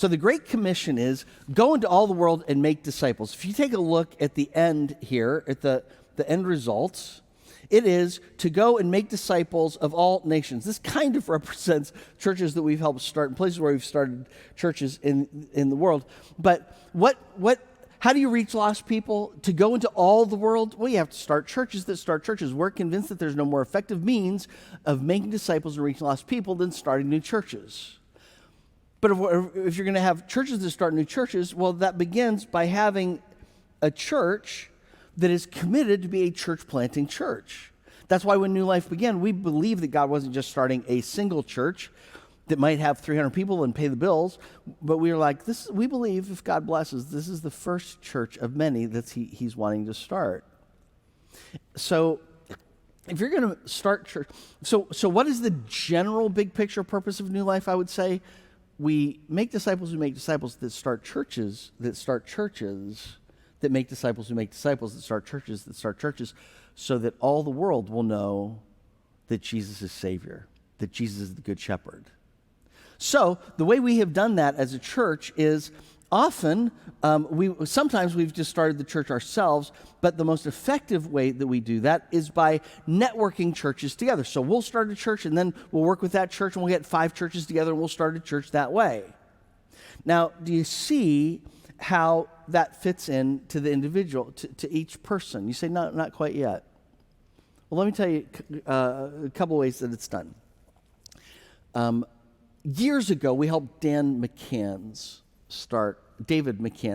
So the Great Commission is go into all the world and make disciples. If you take a look at the end here, at the end results, it is to go and make disciples of all nations. This kind of represents churches that we've helped start and places where we've started churches in the world. But how do you reach lost people? To go into all the world? Well, you have to start churches that start churches. We're convinced that there's no more effective means of making disciples and reaching lost people than starting new churches. But if you're going to have churches that start new churches, well, that begins by having a church that is committed to be a church planting church. That's why when New Life began, we believed that God wasn't just starting a single church that might have 300 people and pay the bills, but we were like, we believe if God blesses, this is the first church of many that he's wanting to start. So if you're going to start church, so what is the general big picture purpose of New Life? I would say we make disciples who make disciples that start churches, that make disciples who make disciples, that start churches, so that all the world will know that Jesus is Savior, that Jesus is the Good Shepherd. So the way we have done that as a church is often, sometimes we've just started the church ourselves, but the most effective way that we do that is by networking churches together. So we'll start a church, and then we'll work with that church, and we'll get 5 churches together, and we'll start a church that way. Now, do you see how that fits in to the individual, to each person? You say, no, not quite yet. Well, let me tell you a couple ways that it's done. Years ago, we helped David McCann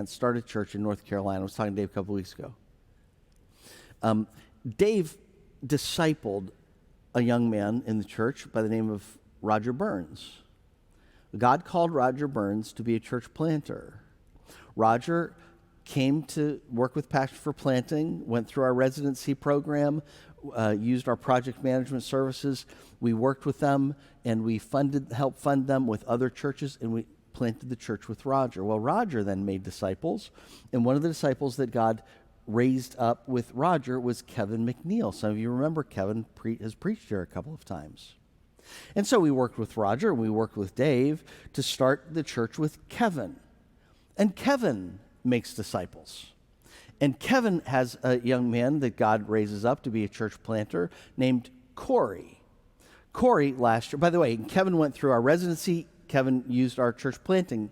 start a church in North Carolina. I was talking to Dave a couple weeks ago. Dave discipled a young man in the church by the name of Roger Burns. God called Roger Burns to be a church planter. Roger came to work with Passion for Planting, went through our residency program, used our project management services. We worked with them, and we helped fund them with other churches, and we planted the church with Roger. Well, Roger then made disciples, and one of the disciples that God raised up with Roger was Kevin McNeil. Some of you remember Kevin has preached here a couple of times. And so we worked with Roger, and we worked with Dave to start the church with Kevin. And Kevin makes disciples. And Kevin has a young man that God raises up to be a church planter named Corey. Corey last year, by the way, Kevin went through our residency. Kevin used our church planting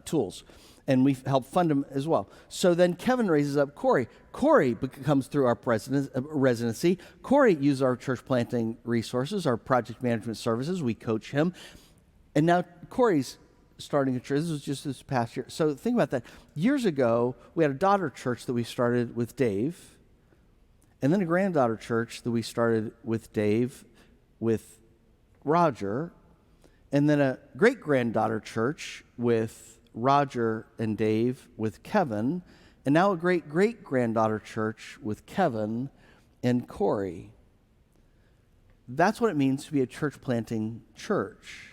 tools, and we helped fund him as well. So then Kevin raises up Corey. Corey comes through our residency. Corey used our church planting resources, our project management services. We coach him. And now Corey's starting a church. This was just this past year. So think about that. Years ago, we had a daughter church that we started with Dave, and then a granddaughter church that we started with Dave, with Roger, and then a great-granddaughter church with Roger and Dave, with Kevin, and now a great-great-granddaughter church with Kevin and Corey. That's what it means to be a church planting church.